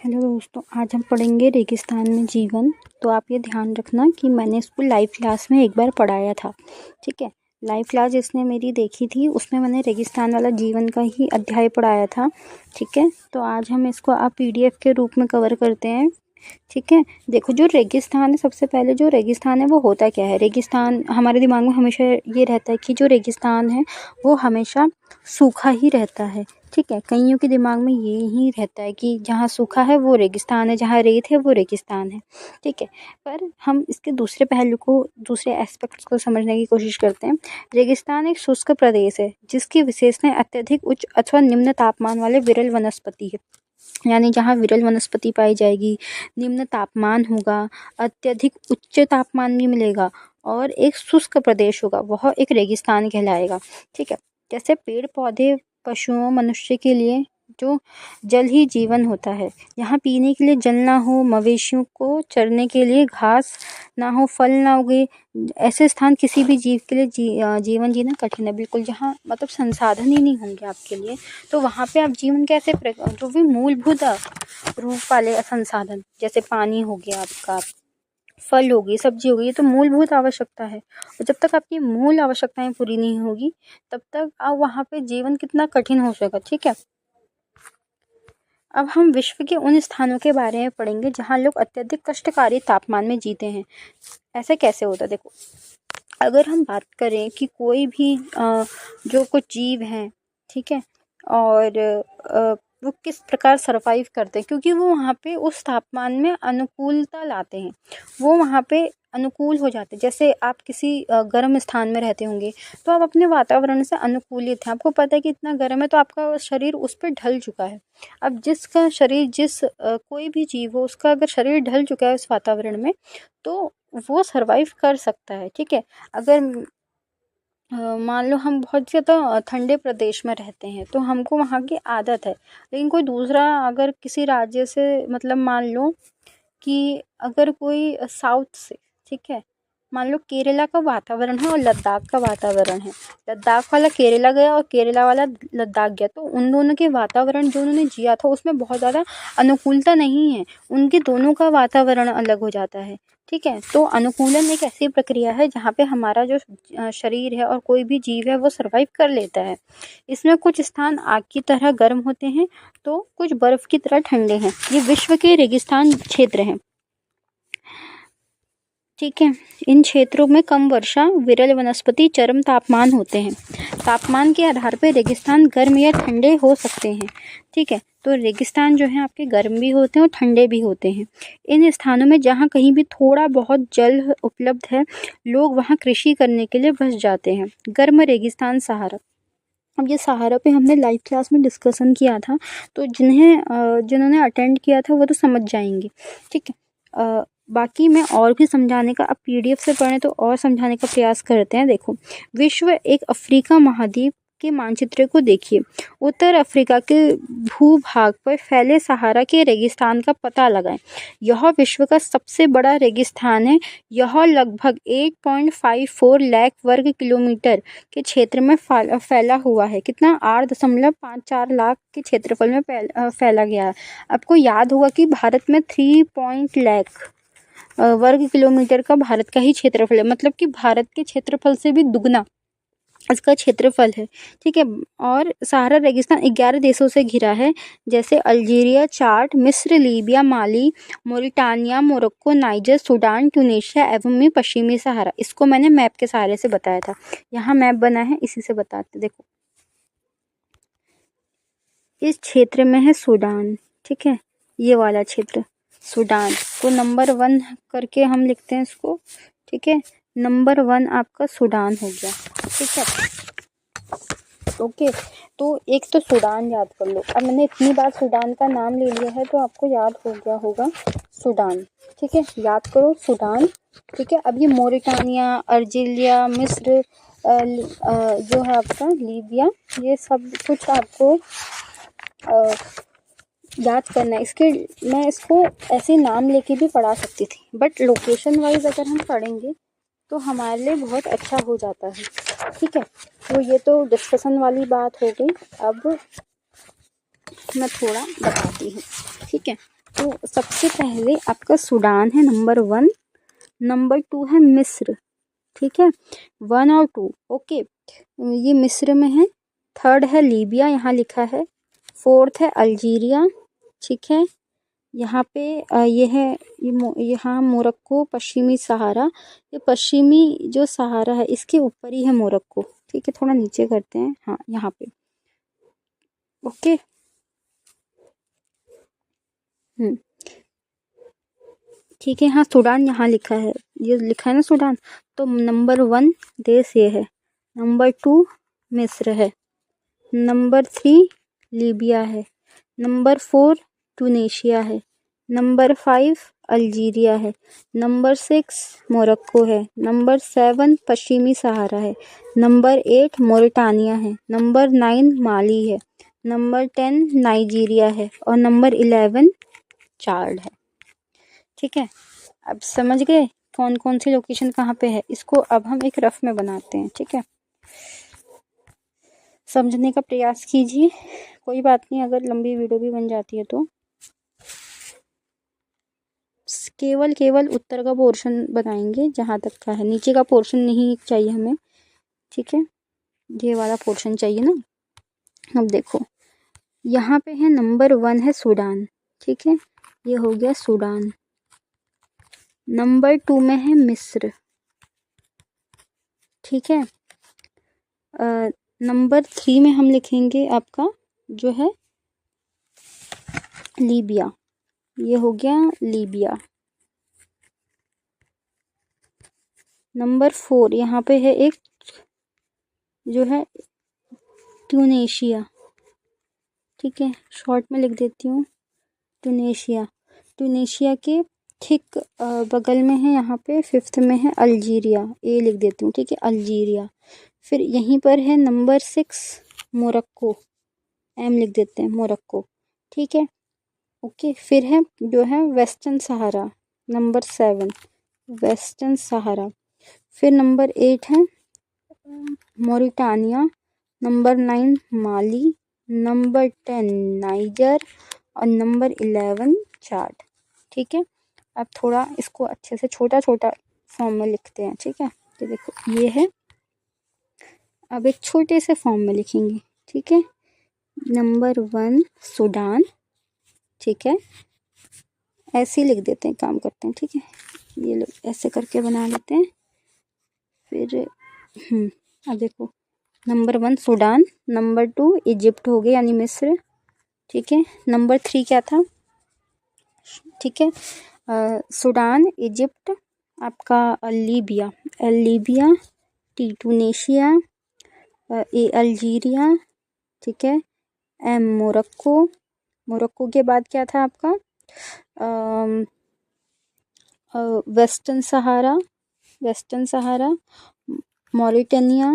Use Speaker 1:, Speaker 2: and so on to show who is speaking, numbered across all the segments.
Speaker 1: Hello दोस्तों, आज हम पढ़ेंगे रेगिस्तान में जीवन। तो आप ये ध्यान रखना कि मैंने इसको लाइव क्लास में एक बार पढ़ाया था, ठीक है। लाइव क्लास जिसने मेरी देखी थी उसमें मैंने रेगिस्तान वाला जीवन का ही अध्याय पढ़ाया था, ठीक है। तो आज हम इसको आप पीडीएफ के रूप में कवर करते हैं, ठीक है। देखो, जो रेगिस्तान है, सबसे पहले जो रेगिस्तान है वो होता क्या है। रेगिस्तान हमारे दिमाग में हमेशा ये रहता है कि जो रेगिस्तान है वो हमेशा सूखा ही रहता है, ठीक है। कईयों के दिमाग में ये ही रहता है कि जहाँ सूखा है वो रेगिस्तान है, जहाँ रेत है वो रेगिस्तान है, ठीक है। पर हम इसके दूसरे पहलू को, दूसरे एस्पेक्ट्स को समझने की कोशिश करते हैं। रेगिस्तान एक शुष्क प्रदेश है जिसकी विशेषताएं अत्यधिक उच्च अथवा निम्न तापमान वाले विरल वनस्पति है। यानी जहाँ विरल वनस्पति पाई जाएगी, निम्न तापमान होगा, अत्यधिक उच्च तापमान भी मिलेगा और एक शुष्क प्रदेश होगा, वह एक रेगिस्तान कहलाएगा, ठीक है। जैसे पेड़ पौधे, पशुओं, मनुष्य के लिए जो जल ही जीवन होता है। यहाँ पीने के लिए जल ना हो, मवेशियों को चरने के लिए घास ना हो, फल ना उगे, ऐसे स्थान किसी भी जीव के लिए जीवन जीना कठिन है बिल्कुल। जहाँ मतलब संसाधन ही नहीं होंगे आपके लिए, तो वहाँ पे आप जीवन कैसे, जो भी मूलभूत रूप वाले संसाधन जैसे पानी हो गया आपका, फल होगी, सब्जी होगी, ये तो मूलभूत आवश्यकता है। और जब तक आपकी मूल आवश्यकताएं पूरी नहीं होगी तब तक आप वहाँ पे जीवन कितना कठिन हो सकेगा, ठीक है। अब हम विश्व के उन स्थानों के बारे में पढ़ेंगे जहाँ लोग अत्यधिक कष्टकारी तापमान में जीते हैं। ऐसे कैसे होता है, देखो, अगर हम बात करें कि कोई भी जो कुछ जीव हैं, ठीक है, और वो किस प्रकार सरवाइव करते हैं, क्योंकि वो वहाँ पे उस तापमान में अनुकूलता लाते हैं, वो वहाँ पे अनुकूल हो जाते हैं। जैसे आप किसी गर्म स्थान में रहते होंगे तो आप अपने वातावरण से अनुकूलित हैं, आपको पता है कि इतना गर्म है तो आपका शरीर उस पर ढल चुका है। अब जिसका शरीर, कोई भी जीव हो, उसका अगर शरीर ढल चुका है उस वातावरण में तो वो सरवाइव कर सकता है, ठीक है। अगर मान लो हम बहुत ज़्यादा ठंडे प्रदेश में रहते हैं तो हमको वहाँ की आदत है, लेकिन कोई दूसरा अगर किसी राज्य से, मतलब मान लो कि अगर कोई साउथ से, ठीक है, मान लो केरला का वातावरण है और लद्दाख का वातावरण है, लद्दाख वाला केरला गया और केरला वाला लद्दाख गया, तो उन दोनों के वातावरण जो उन्होंने जिया था उसमें बहुत ज़्यादा अनुकूलता नहीं है, उनके दोनों का वातावरण अलग हो जाता है, ठीक है। तो अनुकूलन एक ऐसी प्रक्रिया है जहाँ पे हमारा जो शरीर है और कोई भी जीव है वो सर्वाइव कर लेता है। इसमें कुछ स्थान आग की तरह गर्म होते हैं तो कुछ बर्फ की तरह ठंडे हैं। ये विश्व के रेगिस्तान क्षेत्र हैं, ठीक है। इन क्षेत्रों में कम वर्षा, विरल वनस्पति, चरम तापमान होते हैं। तापमान के आधार पर रेगिस्तान गर्म या ठंडे हो सकते हैं, ठीक है। तो रेगिस्तान जो है आपके गर्म भी होते हैं और ठंडे भी होते हैं। इन स्थानों में जहाँ कहीं भी थोड़ा बहुत जल उपलब्ध है, लोग वहाँ कृषि करने के लिए बस जाते हैं। गर्म रेगिस्तान सहारा, अब ये सहारा पे हमने लाइव क्लास में डिस्कशन किया था, तो जिन्होंने अटेंड किया था वो तो समझ जाएंगे, ठीक है। बाकी मैं और भी समझाने का, अब पीडीएफ से पढ़ें तो और समझाने का प्रयास करते हैं। देखो, विश्व एक अफ्रीका महाद्वीप के मानचित्र को देखिए। उत्तर अफ्रीका के भूभाग पर फैले सहारा के रेगिस्तान का पता लगाएं। यह विश्व का सबसे बड़ा रेगिस्तान है। यह लगभग 8.54 लाख वर्ग किलोमीटर के क्षेत्र में फैला हुआ है। कितना? 8.54 लाख के क्षेत्रफल में फैला गया है। आपको याद होगा कि भारत में 3 लाख वर्ग किलोमीटर का भारत का ही क्षेत्रफल है, मतलब कि भारत के क्षेत्रफल से भी दुगना इसका क्षेत्रफल है, ठीक है। और सहारा रेगिस्तान 11 देशों से घिरा है, जैसे अल्जीरिया, चाड, मिस्र, Libya, Mali, Mauritania, Morocco, Niger, Sudan, Tunisia एवं पश्चिमी सहारा। इसको मैंने मैप के सहारे से बताया था, यहाँ मैप बना है, इसी से बताते। देखो, इस क्षेत्र में है सूडान, ठीक है, ये वाला क्षेत्र सूडान को नंबर 1 करके हम लिखते हैं इसको, ठीक है। नंबर 1 आपका सूडान हो गया, ठीक है, ओके। तो एक तो सूडान याद कर लो। अब मैंने इतनी बार सूडान का नाम ले लिया है तो आपको याद हो गया होगा सूडान, ठीक है, याद करो सूडान, ठीक है। अब ये मोरिटानिया, अल्जीरिया, मिस्र, जो है आपका लीबिया, ये सब कुछ आपको याद करना है। इसके मैं इसको ऐसे नाम लेके भी पढ़ा सकती थी, बट लोकेशन वाइज अगर हम पढ़ेंगे तो हमारे लिए बहुत अच्छा हो जाता है, ठीक है। तो ये तो डिस्कशन वाली बात हो गई। अब मैं थोड़ा बताती हूँ, ठीक है। तो सबसे पहले आपका सूडान है नंबर 1, नंबर 2 है मिस्र, ठीक है, 1 और 2, ओके, ये मिस्र में है। थर्ड है लीबिया, यहाँ लिखा है। फोर्थ है अल्जीरिया, ठीक है, यहाँ पे ये है, यहाँ मोरक्को, पश्चिमी सहारा, ये पश्चिमी जो सहारा है इसके ऊपर ही है मोरक्को, ठीक है, थोड़ा नीचे करते हैं, हाँ यहाँ पे, ओके। ठीक है, हाँ सूडान यहाँ लिखा है, ये लिखा है ना सूडान, तो नंबर 1 देश ये है, नंबर 2 मिस्र है, नंबर 3 लीबिया है, नंबर 4 ट्यूनीशिया है, नंबर 5 अल्जीरिया है, नंबर 6 मोरक्को है, नंबर 7 पश्चिमी सहारा है, नंबर 8 मोरिटानिया है, नंबर 9 माली है, नंबर 10 नाइजीरिया है और नंबर 11 चाड है, ठीक है। अब समझ गए कौन कौन सी लोकेशन कहाँ पे है। इसको अब हम एक रफ में बनाते हैं, ठीक है, समझने का प्रयास कीजिए। कोई बात नहीं अगर लंबी वीडियो भी बन जाती है तो। केवल उत्तर का पोर्शन बनाएंगे जहाँ तक का है, नीचे का पोर्शन नहीं चाहिए हमें, ठीक है, ये वाला पोर्शन चाहिए ना। अब देखो यहाँ पे है नंबर 1 है सूडान, ठीक है, ये हो गया सूडान। नंबर 2 में है मिस्र, ठीक है। नंबर 3 में हम लिखेंगे आपका जो है लीबिया, ये हो गया लीबिया। नंबर 4 यहाँ पे है एक जो है ट्यूनीशिया, ठीक है, शॉर्ट में लिख देती हूँ ट्यूनीशिया। ट्यूनीशिया के ठीक बगल में है, यहाँ पे 5th में है अल्जीरिया, ए लिख देती हूँ, ठीक है, अल्जीरिया। फिर यहीं पर है नंबर 6 मोरक्को, एम लिख देते हैं मोरक्को, ठीक है, ओके। फिर है जो है वेस्टर्न सहारा, नंबर 7 वेस्टर्न सहारा। फिर नंबर 8 है मोरिटानिया, नंबर 9 माली, नंबर 10 नाइजर और नंबर 11 चाड, ठीक है। अब थोड़ा इसको अच्छे से छोटा छोटा फॉर्म में लिखते हैं, ठीक है, तो देखो ये है, अब एक छोटे से फॉर्म में लिखेंगे, ठीक है। नंबर 1 सूडान, ठीक है, ऐसे ही लिख देते हैं, काम करते हैं, ठीक है, ये लोग ऐसे करके बना लेते हैं। फिर अब देखो नंबर 1 सूडान, नंबर 2 इजिप्ट हो गया यानी मिस्र, ठीक है। नंबर 3 क्या था, ठीक है, सूडान, इजिप्ट, आपका लीबिया, लीबिया, ट्यूनीशिया, ए अल्जीरिया, ठीक है, एम मोरक्को, मोरक्को के बाद क्या था आपका वेस्टर्न सहारा, वेस्टर्न सहारा, मॉरिटानिया,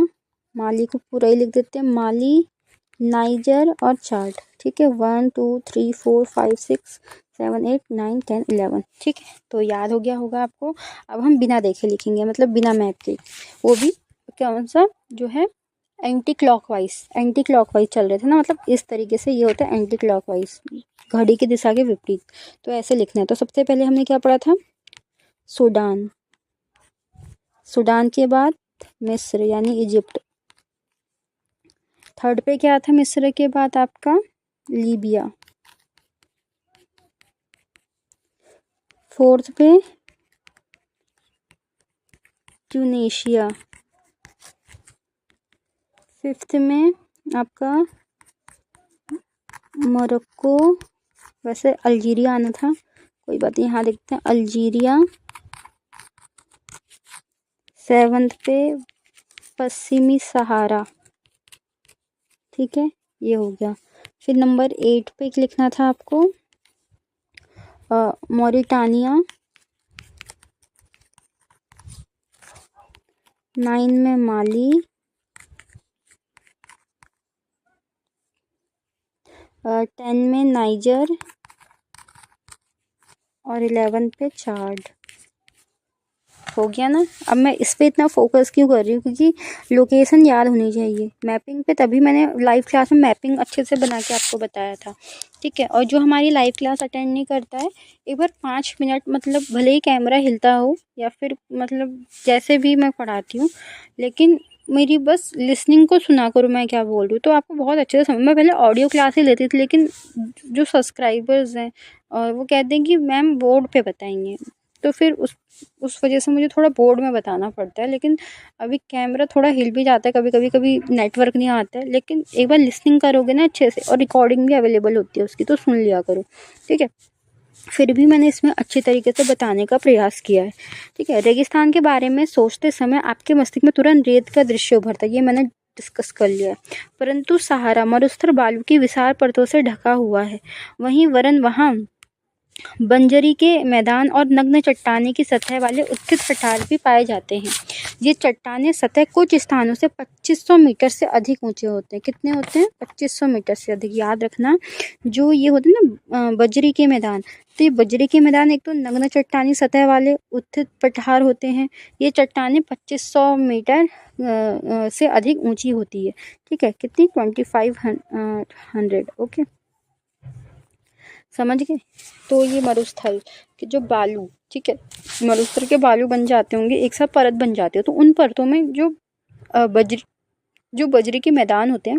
Speaker 1: माली को पूरा ही लिख देते हैं, माली, नाइजर और चाड, ठीक है, 1 2 3 4 5 6 7 8 9 10 11, ठीक है, तो याद हो गया होगा आपको। अब हम बिना देखे लिखेंगे, मतलब बिना मैप के, वो भी कौन सा जो है एंटी क्लॉकवाइज चल रहे थे ना, मतलब इस तरीके से, ये होता है एंटी क्लॉकवाइज, घड़ी की दिशा के विपरीत, तो ऐसे लिखना है। तो सबसे पहले हमने क्या पढ़ा था, सूडान, सूडान के बाद मिस्र यानी इजिप्ट, थर्ड पे क्या था मिस्र के बाद आपका लीबिया, फोर्थ पे ट्यूनीशिया, फिफ्थ में आपका मोरक्को, वैसे अल्जीरिया आना था, कोई बात नहीं, यहाँ देखते हैं अल्जीरिया, 7th पे पश्चिमी सहारा, ठीक है, ये हो गया। फिर नंबर 8 पे लिखना था आपको मॉरिटानिया, 9 में माली, 10 में नाइजर और 11 पे चाड, हो गया ना। अब मैं इस पे इतना फोकस क्यों कर रही हूँ, क्योंकि लोकेशन याद होनी चाहिए मैपिंग पे, तभी मैंने लाइव क्लास में मैपिंग अच्छे से बना के आपको बताया था, ठीक है। और जो हमारी लाइव क्लास अटेंड नहीं करता है, एक बार 5 मिनट, मतलब भले ही कैमरा हिलता हो या फिर मतलब जैसे भी मैं पढ़ाती हूँ, लेकिन मेरी बस लिसनिंग को सुना करो मैं क्या बोल रही हूँ, तो आपको बहुत अच्छे से समझ। मैं पहले ऑडियो क्लास ही लेती थी, लेकिन जो सब्सक्राइबर्स हैं और वो कहते हैं कि मैम बोर्ड पे बताएंगे, तो फिर उस वजह से मुझे थोड़ा बोर्ड में बताना पड़ता है। लेकिन अभी कैमरा थोड़ा हिल भी जाता है कभी कभी, कभी नेटवर्क नहीं आता है, लेकिन एक बार लिसनिंग करोगे ना अच्छे से, और रिकॉर्डिंग भी अवेलेबल होती है उसकी, तो सुन लिया करो, ठीक है। फिर भी मैंने इसमें अच्छी तरीके से बताने का प्रयास किया है, ठीक है। रेगिस्तान के बारे में सोचते समय आपके मस्तिष्क में तुरंत रेत का दृश्य उभरता है, ये मैंने डिस्कस कर लिया है। परंतु सहारा मरुस्थल बालू की विशाल परतों से ढका हुआ है, वहीं वरन वहाँ बंजरी के मैदान और नग्न चट्टाने की सतह वाले उत्थित पठार भी पाए जाते हैं। ये चट्टाने सतह कुछ स्थानों से 2500 मीटर से अधिक ऊंचे होते हैं। कितने होते हैं? 2500 मीटर से अधिक। याद रखना, जो ये होते हैं ना बजरी के मैदान, तो ये बजरी के मैदान एक तो नग्न चट्टानी सतह वाले उत्थित पठार होते हैं। ये चट्टाने 2500 मीटर से अधिक ऊंची होती है, ठीक है। कितनी? 2500, ओके, समझ गए। तो ये मरुस्थल के जो बालू, ठीक है, मरुस्थल के बालू बन जाते होंगे, एक साथ परत बन जाती है, तो उन परतों में जो बजरी के मैदान होते हैं,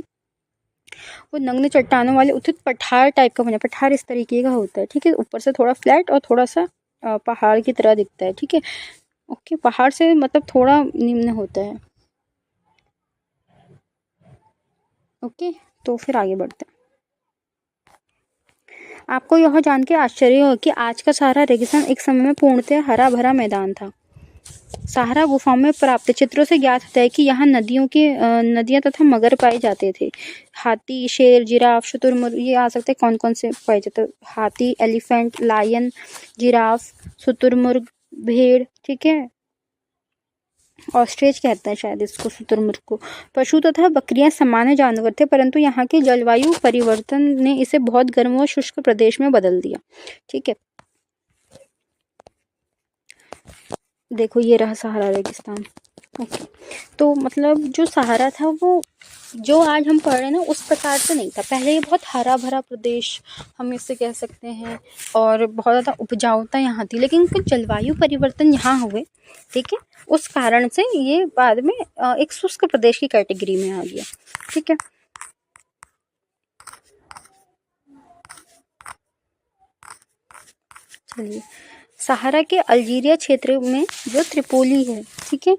Speaker 1: वो नग्न चट्टानों वाले उत्थित पठार टाइप का बना। पठार इस तरीके का होता है, ठीक है, ऊपर से थोड़ा फ्लैट और थोड़ा सा पहाड़ की तरह दिखता है, ठीक है, ओके। पहाड़ से मतलब थोड़ा निम्न होता है, ओके। तो फिर आगे बढ़ते हैं। आपको यह जान के आश्चर्य हो कि आज का सहारा रेगिस्तान एक समय में पूर्णतः हरा भरा मैदान था। सहारा गुफाओं में प्राप्त चित्रों से ज्ञात होता है कि यहाँ नदियां तथा मगर पाए जाते थे। हाथी, शेर, जिराफ, शुतुरमुर्ग, ये आ सकते हैं कौन कौन से पाए जाते हैं? हाथी, एलिफेंट, लायन, जिराफ, शुतुरमुर्ग, भेड़, ठीक है, ऑस्ट्रिच कहते हैं शायद इसको, शुतुरमुर्ग को। पशु तथा बकरियां सामान्य जानवर थे, परंतु यहाँ के जलवायु परिवर्तन ने इसे बहुत गर्म और शुष्क प्रदेश में बदल दिया, ठीक है। देखो ये रहा सहारा रेगिस्तान, ओके। तो मतलब जो सहारा था वो जो आज हम पढ़ रहे हैं ना, उस प्रकार से नहीं था। पहले ये बहुत हरा भरा प्रदेश हम इसे कह सकते हैं, और बहुत ज़्यादा उपजाऊता यहाँ थी, लेकिन कुछ जलवायु परिवर्तन यहाँ हुए, ठीक है, उस कारण से ये बाद में एक शुष्क प्रदेश की कैटेगरी में आ गया, ठीक है। चलिए, सहारा के अल्जीरिया क्षेत्र में जो त्रिपोली है, ठीक है,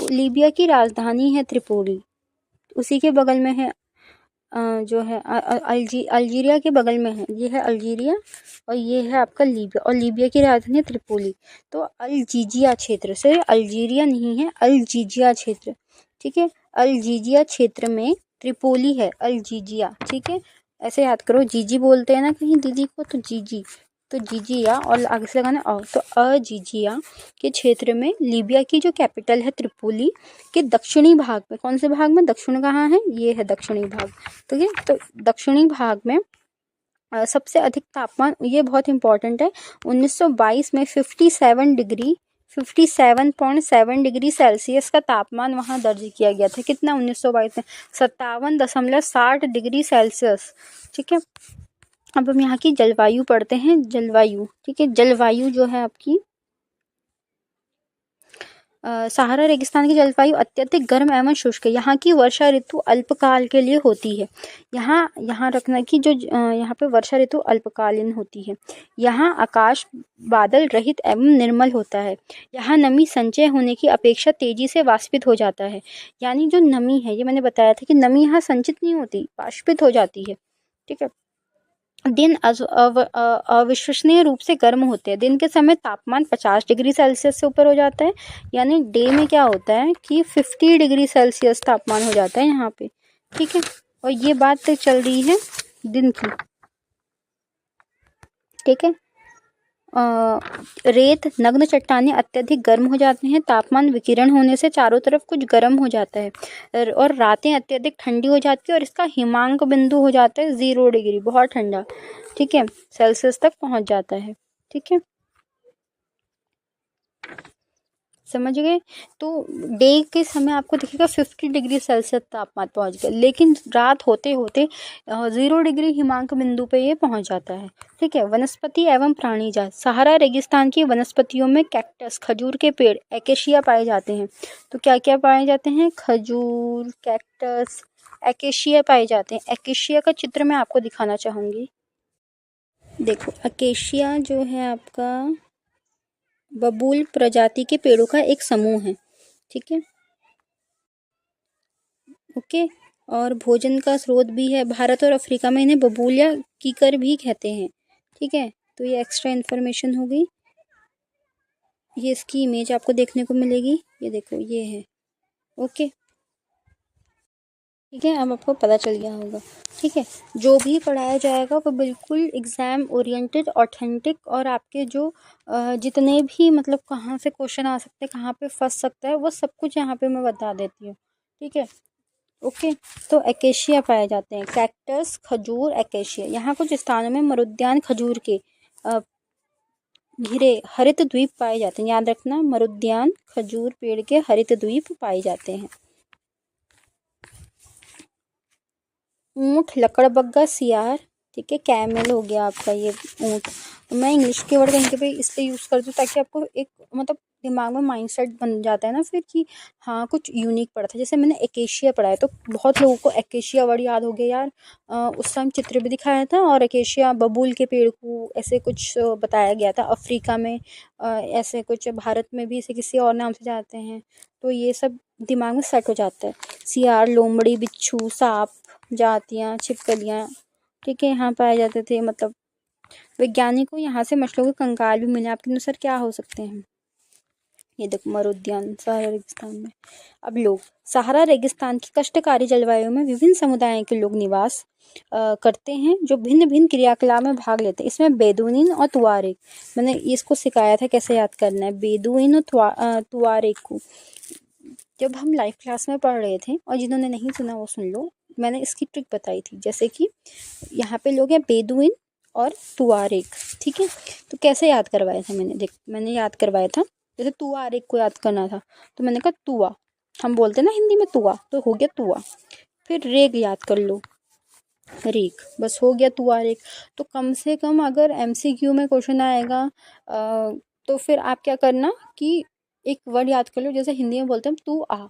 Speaker 1: लीबिया की राजधानी है त्रिपोली, उसी के बगल में है जो है अल्जीरिया के बगल में है, ये है अल्जीरिया और ये है आपका लीबिया, और लीबिया की राजधानी है त्रिपोली। तो अलजीजिया क्षेत्र से, अल्जीरिया नहीं है, अलजीजिया क्षेत्र, ठीक है, अलजीजिया क्षेत्र में त्रिपोली है, अलजीजिया, ठीक है। ऐसे याद करो, जीजी बोलते हैं ना कहीं दीदी को, तो जीजी, तो जीजिया और आगे से लगाना और, तो अजीजिया के क्षेत्र में लीबिया की जो कैपिटल है त्रिपोली के दक्षिणी भाग में, कौन से भाग में? दक्षिण कहाँ है? ये है दक्षिणी भाग, ठीक है। तो दक्षिणी भाग में सबसे अधिक तापमान, ये बहुत इंपॉर्टेंट है, 1922 में 57.7 डिग्री सेल्सियस का तापमान वहाँ दर्ज किया गया था। कितना? 1922 में 57.60 डिग्री सेल्सियस, ठीक है। अब हम यहाँ की जलवायु पढ़ते हैं, जलवायु, ठीक है। जलवायु जो है आपकी सहारा रेगिस्तान की जलवायु अत्यधिक गर्म एवं शुष्क है। यहाँ की वर्षा ऋतु अल्पकाल के लिए होती है। यहाँ रखना कि जो यहाँ पे वर्षा ऋतु अल्पकालीन होती है। यहाँ आकाश बादल रहित एवं निर्मल होता है। यहाँ नमी संचय होने की अपेक्षा तेजी से वाष्पित हो जाता है। यानी जो नमी है, ये मैंने बताया था कि नमी यहाँ संचित नहीं होती, वाष्पित हो जाती है, ठीक है। दिन अविश्वसनीय रूप से गर्म होते हैं। दिन के समय तापमान 50 डिग्री सेल्सियस से ऊपर हो जाता है, यानी डे में क्या होता है कि 50 डिग्री सेल्सियस तापमान हो जाता है यहाँ पे, ठीक है। और ये बात चल रही है दिन की, ठीक है। रेत, नग्न चट्टानें अत्यधिक गर्म हो जाते हैं। तापमान विकिरण होने से चारों तरफ कुछ गर्म हो जाता है, और रातें अत्यधिक ठंडी हो जाती है, और इसका हिमांक बिंदु हो जाता है 0 डिग्री, बहुत ठंडा, ठीक है, सेल्सियस तक पहुंच जाता है, ठीक है। समझ गए। तो डे के समय आपको दिखेगा 50 डिग्री सेल्सियस तापमान पहुंच गया, लेकिन रात होते होते 0 डिग्री हिमांक बिंदु पे ये पहुंच जाता है। ठीक है। वनस्पति एवं प्राणी जात। सहारा रेगिस्तान की वनस्पतियों में कैक्टस खजूर के पेड़, एकेशिया पाए जाते हैं। तो क्या क्या पाए जाते हैं? खजूर, कैक्टस, एकेशिया पाए जाते हैं। एकेशिया का चित्र मैं आपको दिखाना चाहूंगी। देखो, अकेशिया जो है आपका बबूल प्रजाति के पेड़ों का एक समूह है। ठीक है। ओके। और भोजन का स्रोत भी है। भारत और अफ्रीका में इन्हें बबूल या कीकर भी कहते हैं। ठीक है। तो ये एक्स्ट्रा इन्फॉर्मेशन हो गई। ये इसकी इमेज आपको देखने को मिलेगी, ये देखो, ये है। ओके। ठीक है, अब आपको पता चल गया होगा। ठीक है। जो भी पढ़ाया जाएगा वो बिल्कुल एग्ज़ाम ओरिएंटेड, ऑथेंटिक, और आपके जो जितने भी मतलब कहाँ से क्वेश्चन आ सकते हैं, कहाँ पे फंस सकता है, वो सब कुछ यहाँ पे मैं बता देती हूँ। ठीक है। ओके। तो एकेशिया पाए जाते हैं, कैक्टस, खजूर, एकेशिया। यहाँ कुछ स्थानों में मरुद्यान खजूर के घिरे हरित द्वीप पाए जाते हैं। याद रखना, मरुद्यान खजूर पेड़ के हरित द्वीप पाए जाते हैं। ऊँट, लकड़बग्गा, सियार। ठीक है। कैमल हो गया आपका ये ऊँट। मैं इंग्लिश के वर्ड कहीं पे इसलिए यूज़ करती हूँ ताकि आपको एक मतलब दिमाग में माइंडसेट बन जाता है ना फिर कि हाँ कुछ यूनिक पढ़ा था। जैसे मैंने एकेशिया पढ़ा है तो बहुत लोगों को एकेशिया वर्ड याद हो गया यार। उस टाइम चित्र भी दिखाया था, और एकेशिया बबूल के पेड़ को ऐसे कुछ बताया गया था। अफ्रीका में ऐसे कुछ, भारत में भी इसे किसी और नाम से जानते हैं। तो ये सब दिमाग में सेट हो जाता है। सियार, लोमड़ी, बिच्छू, सांप जातियाँ, छिपकलियाँ। ठीक है, यहाँ पाए जाते थे। मतलब वैज्ञानिकों यहाँ से मछलियों के कंकाल भी मिले। आपके अनुसार क्या हो सकते हैं? ये देखो, मरुद्यान सहारा रेगिस्तान में। अब लोग, सहारा रेगिस्तान की कष्टकारी जलवायु में विभिन्न समुदायों के लोग निवास करते हैं, जो भिन्न भिन्न क्रियाकलाप में भाग लेते हैं। इसमें बेदुइन और तुआरेग, मैंने इसको सिखाया था कैसे याद करना है, बेदुइन और तुआरेग को जब हम लाइव क्लास में पढ़ रहे थे, और जिन्होंने नहीं सुना वो सुन लो, मैंने इसकी ट्रिक बताई थी। जैसे कि यहाँ पे लोग हैं बेदुइन और तुआरेग। ठीक है। तो कैसे याद करवाया था मैंने? देख, मैंने याद करवाया था, जैसे तुआरेग को याद करना था तो मैंने कहा तुआ, हम बोलते हैं ना हिंदी में तुआ, तो हो गया तुआ। फिर रेग याद कर लो, रेग, बस हो गया तुआरेग। तो कम से कम अगर MCQ में क्वेश्चन आएगा तो फिर आप क्या करना कि एक वर्ड याद कर लो, जैसे हिंदी में बोलते हैं तू आ।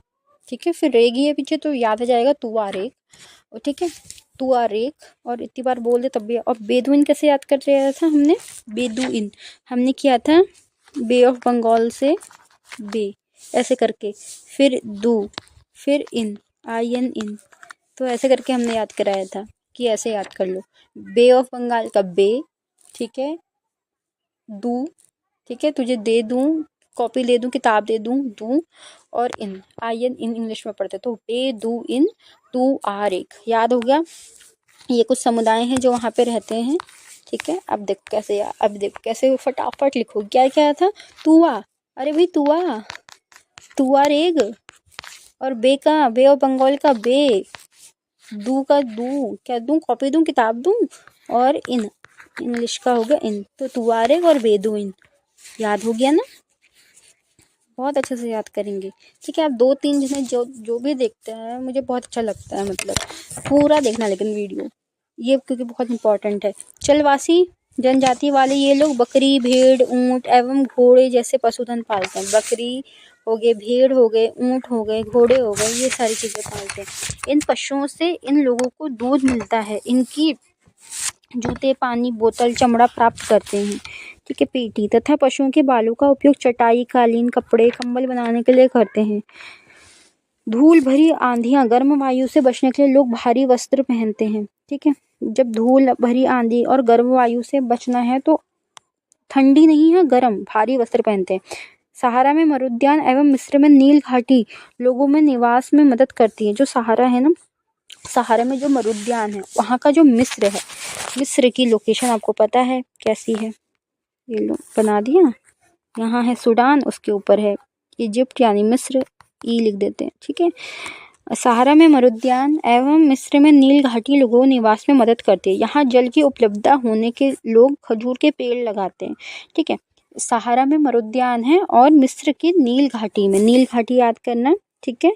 Speaker 1: ठीक है। फिर रेगी है पीछे तो याद आ जाएगा तुआरेग। ठीक है, तुआरेग, और इतनी बार बोल दे तब भी। और बेदुइन कैसे याद कर रहा था हमने? बेदुइन हमने किया था बे ऑफ बंगाल से बे ऐसे करके, फिर दू, फिर इन, IN इन। तो ऐसे करके हमने याद कराया था कि ऐसे याद कर लो, बे ऑफ बंगाल का बे। ठीक है। दू, ठीक है, तुझे दे दूँ, कॉपी ले दूँ, किताब दे दूँ, दूँ। और इन, IN इन इंग्लिश में पढ़ते तो बे, दू, इन, तू, आर, एक। याद हो गया। ये कुछ समुदाय हैं जो वहाँ पे रहते हैं। ठीक है। अब देखो कैसे, अब देखो कैसे फटाफट लिखो। क्या क्या था? तुआ, अरे भाई तुआ, तुआ रेग, और बे का, बे ऑफ बंगाल का बे, दू का दू, क्या दूँ, कॉपी दूँ, किताब दूँ, और इन इंग्लिश का हो गया इन। तो तुआरेग और बेदुइन याद हो गया ना? बहुत अच्छे से याद करेंगे। ठीक है। आप 2-3 जिन्हें जो भी देखते हैं, मुझे बहुत अच्छा लगता है, मतलब पूरा देखना लेकिन वीडियो ये, क्योंकि बहुत इंपॉर्टेंट है। चलवासी जनजाति वाले ये लोग बकरी, भेड़, ऊँट एवं घोड़े जैसे पशुधन पालते हैं। बकरी हो गए, भेड़ हो गए, ऊँट हो गए, घोड़े हो गए, ये सारी चीज़ें पालते हैं। इन पशुओं से इन लोगों को दूध मिलता है। इनकी जूते, पानी बोतल, चमड़ा प्राप्त करते हैं। ठीक है। पेटी तथा पशुओं के बालों का उपयोग चटाई, कालीन, कपड़े, कंबल बनाने के लिए करते हैं। धूल भरी आंधियां, गर्म वायु से बचने के लिए लोग भारी वस्त्र पहनते हैं। ठीक है। जब धूल भरी आंधी और गर्म वायु से बचना है तो ठंडी नहीं है, गर्म भारी वस्त्र पहनते हैं। सहारा में मरुद्यान एवं मिस्र में नील घाटी लोगों में निवास में मदद करती है। जो सहारा है ना, सहारा में जो मरुद्यान है, वहाँ का जो मिस्र है, मिस्र की लोकेशन आपको पता है कैसी है? ये लो बना दिया। यहाँ है सूडान, उसके ऊपर है इजिप्ट यानी मिस्र, ई लिख देते हैं। ठीक है। सहारा में मरुद्यान एवं मिस्र में नील घाटी लोगों निवास में मदद करती है। यहाँ जल की उपलब्धता होने के लोग खजूर के पेड़ लगाते हैं। ठीक है। सहारा में मरुद्यान है और मिस्र की नील घाटी में, नील घाटी याद करना, ठीक है,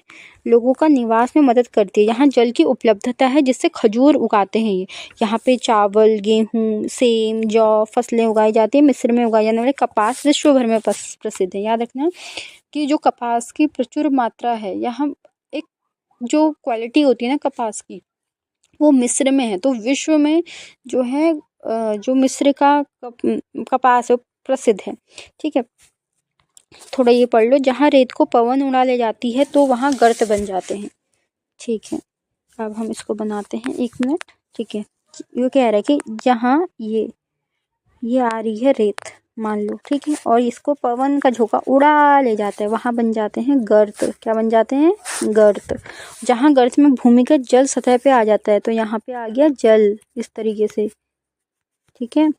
Speaker 1: लोगों का निवास में मदद करती है। यहाँ जल की उपलब्धता है जिससे खजूर उगाते हैं ये। यहाँ पे चावल, गेहूँ, सेम, जौ फसलें उगाई जाती है। मिस्र में उगाए जाने वाले कपास विश्व भर में प्रसिद्ध है। याद रखना कि जो कपास की प्रचुर मात्रा है, यहाँ एक जो क्वालिटी होती है ना कपास की, वो मिस्र में है। तो विश्व में जो है जो मिस्र का कपास है प्रसिद्ध है, ठीक है। थोड़ा ये पढ़ लो, जहाँ रेत को पवन उड़ा ले जाती है तो वहाँ गर्त बन जाते हैं, ठीक है। अब हम इसको बनाते हैं, 1 मिनट, ठीक है। ये कह रहा है कि जहाँ ये आ रही है रेत, मान लो, ठीक है, और इसको पवन का झोंका उड़ा ले जाता है, वहाँ बन जाते हैं गर्त। क्या बन जाते हैं? गर्त। जहाँ गर्त में भूमिगत जल सतह पे आ जाता है तो यहाँ पे आ गया जल, इस तरीके से, ठीक है।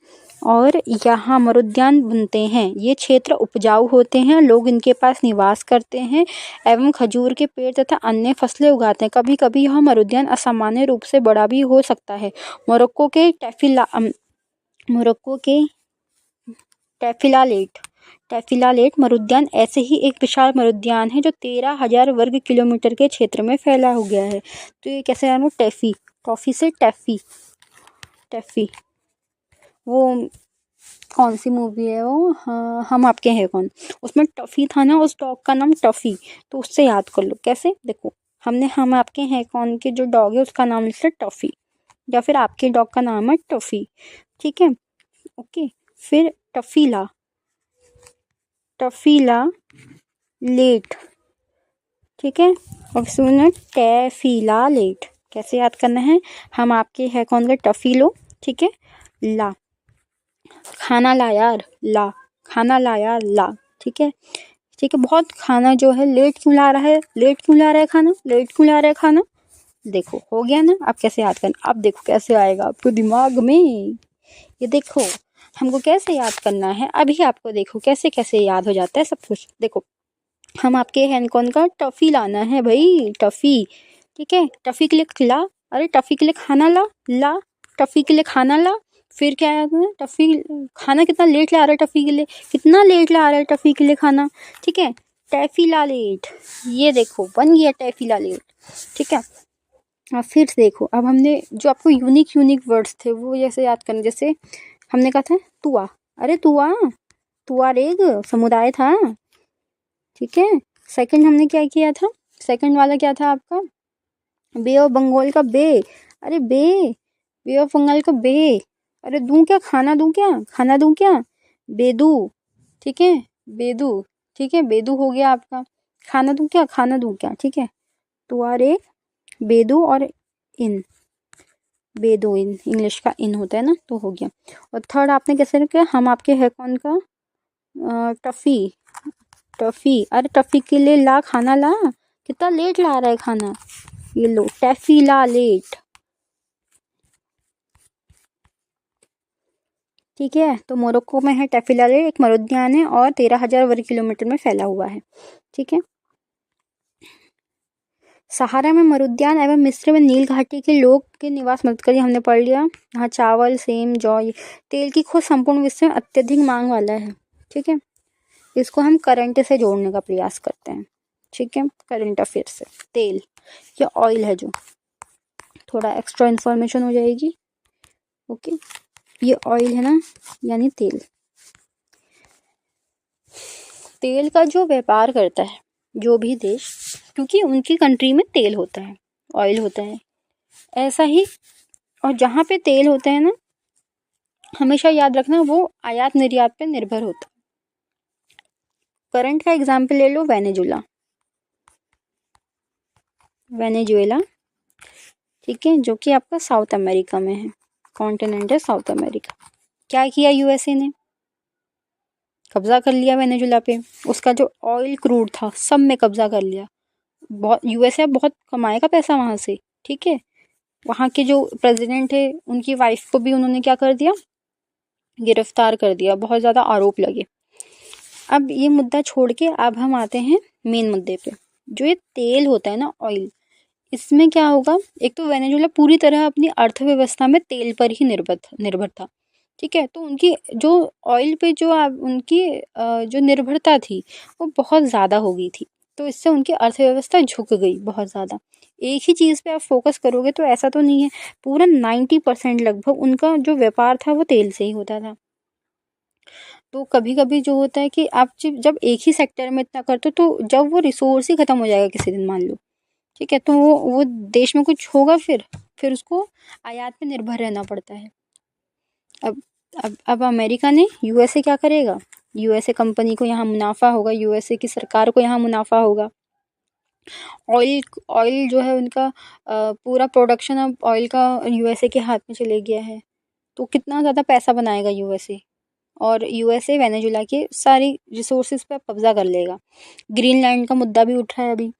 Speaker 1: और यहाँ मरुद्यान बनते हैं। ये क्षेत्र उपजाऊ होते हैं, लोग इनके पास निवास करते हैं एवं खजूर के पेड़ तथा अन्य फसलें उगाते हैं। कभी कभी यह मरुद्यान असामान्य रूप से बड़ा भी हो सकता है। मोरक्को के टैफिलालेट मरुद्यान ऐसे ही एक विशाल मरुद्यान है जो 13,000 वर्ग किलोमीटर के क्षेत्र में फैला हो गया है। तो ये कैसे जानो? टॉफी से टैफी, वो कौन सी मूवी है वो, हाँ, हम आपके हैं कौन, उसमें टफ़ी था ना, उस डॉग का नाम टफ़ी, तो उससे याद कर लो। कैसे? देखो, हमने हम आपके हैं कौन के जो डॉग है उसका नाम लिखा टफ़ी, या फिर आपके डॉग का नाम है टफ़ी, ठीक है, ओके। फिर टफ़ीला लेट, ठीक है, और सुनो टैफीला लेट। कैसे याद करना है? हम आपके हैं कौन का टफ़ी लो, ठीक है, ला, खाना ला यार, ला, खाना ला यार, ला, ठीक है, ठीक है। बहुत खाना जो है, लेट क्यों ला रहा है? लेट क्यों ला रहा है खाना? लेट क्यों ला रहा है खाना? देखो, हो गया ना? अब कैसे याद करना? अब देखो कैसे आएगा आपको दिमाग में। ये देखो, हमको कैसे याद करना है, अभी आपको देखो कैसे कैसे याद हो जाता है सब कुछ। देखो, हम आपके हैं कौन का टफ़ी लाना है भाई, टफ़ी, ठीक है। टफ़ी के लिए खिला, अरे टफ़ी के लिए खाना ला, टफ़ी के लिए खाना ला। फिर क्या है, टफ़ी खाना कितना लेट ला रहा है, टफ़ी के लिए कितना लेट ला रहा है, टफ़ी के लिए खाना, ठीक है। टैफीला लेट, ये देखो बन गया टैफीला लेट, ठीक है। फिर देखो, अब हमने जो आपको यूनिक वर्ड्स थे वो जैसे याद करना, जैसे हमने कहा था तुआ, अरे तुआरेग समुदाय था, ठीक है। सेकंड हमने क्या किया था? सेकंड वाला क्या था आपका? बे ऑफ बंगाल का बे, अरे बे ऑफ बंगाल का बे, अरे दूं क्या, खाना दूं क्या, खाना दूं क्या, बेदू, ठीक है, बेदू, ठीक है, बेदू हो गया आपका। खाना दूं क्या, खाना दूं क्या, ठीक है। तुआरे, बेदू और इन, बेदू इन, इंग्लिश का इन होता है ना, तो हो गया। और थर्ड आपने कैसे रखा? हम आपके है कौन का टफ़ी, अरे टफ़ी के लिए ला, खाना ला, कितना लेट ला रहा है खाना, ये लो टैफीला लेट, ठीक है। तो मोरक्को में है टैफीला लेट, एक मरुद्यान है और 13,000 वर्ग किलोमीटर में फैला हुआ है, ठीक है। सहारा में मरुद्यान एवं मिस्र में नील घाटी के लोग के निवास मदद करिए, हमने पढ़ लिया। यहाँ चावल, सेम, जौ, तेल की खोज संपूर्ण विश्व में अत्यधिक मांग वाला है, ठीक है। इसको हम करंट से जोड़ने का प्रयास करते हैं, ठीक है, करंट अफेयर से। तेल या ऑयल है जो, थोड़ा एक्स्ट्रा इन्फॉर्मेशन हो जाएगी, ओके। ये ऑयल है ना, यानी तेल का जो व्यापार करता है जो भी देश, क्योंकि उनकी कंट्री में तेल होता है, ऑयल होता है, ऐसा ही। और जहाँ पे तेल होता है ना, हमेशा याद रखना वो आयात निर्यात पे निर्भर होता है। करंट का एग्जाम्पल ले लो, वेनेजुएला, ठीक है, जो कि आपका साउथ अमेरिका में है, कॉन्टिनेंट है साउथ अमेरिका। क्या किया यूएसए ने? कब्जा कर लिया वेनेजुएला पे, उसका जो ऑयल क्रूड था सब में कब्जा कर लिया। बहुत यूएसए बहुत कमाएगा पैसा वहाँ से, ठीक है। वहाँ के जो प्रेसिडेंट है उनकी वाइफ को भी उन्होंने क्या कर दिया, गिरफ्तार कर दिया, बहुत ज़्यादा आरोप लगे। अब ये मुद्दा छोड़ के अब हम आते हैं मेन मुद्दे पे। जो ये तेल होता है ना, ऑयल, इसमें क्या होगा, एक तो वेनेजुएला पूरी तरह अपनी अर्थव्यवस्था में तेल पर ही निर्भर था, ठीक है। तो उनकी जो ऑयल पे जो उनकी जो निर्भरता थी वो बहुत ज़्यादा हो गई थी। तो इससे उनकी अर्थव्यवस्था झुक गई बहुत ज़्यादा। एक ही चीज़ पे आप फ़ोकस करोगे तो ऐसा तो नहीं है, पूरा 90% लगभग उनका जो व्यापार था वो तेल से ही होता था। तो कभी-कभी जो होता है कि आप जब एक ही सेक्टर में इतना करते हो तो जब वो रिसोर्स ही ख़त्म हो जाएगा किसी दिन मान लो, ठीक है, तो वो देश में कुछ होगा फिर उसको आयात पे निर्भर रहना पड़ता है। अब अब अमेरिका ने यूएसए क्या करेगा? यूएसए कंपनी को यहाँ मुनाफा होगा, यूएसए की सरकार को यहाँ मुनाफा होगा। ऑयल ऑयल जो है उनका पूरा प्रोडक्शन अब ऑयल का यूएसए के हाथ में चले गया है। तो कितना ज़्यादा पैसा बनाएगा यूएसए, और यूएसए वेनेजुला के सारी रिसोर्सेज पे कब्जा कर लेगा। ग्रीनलैंड का मुद्दा भी उठ रहा है अभी।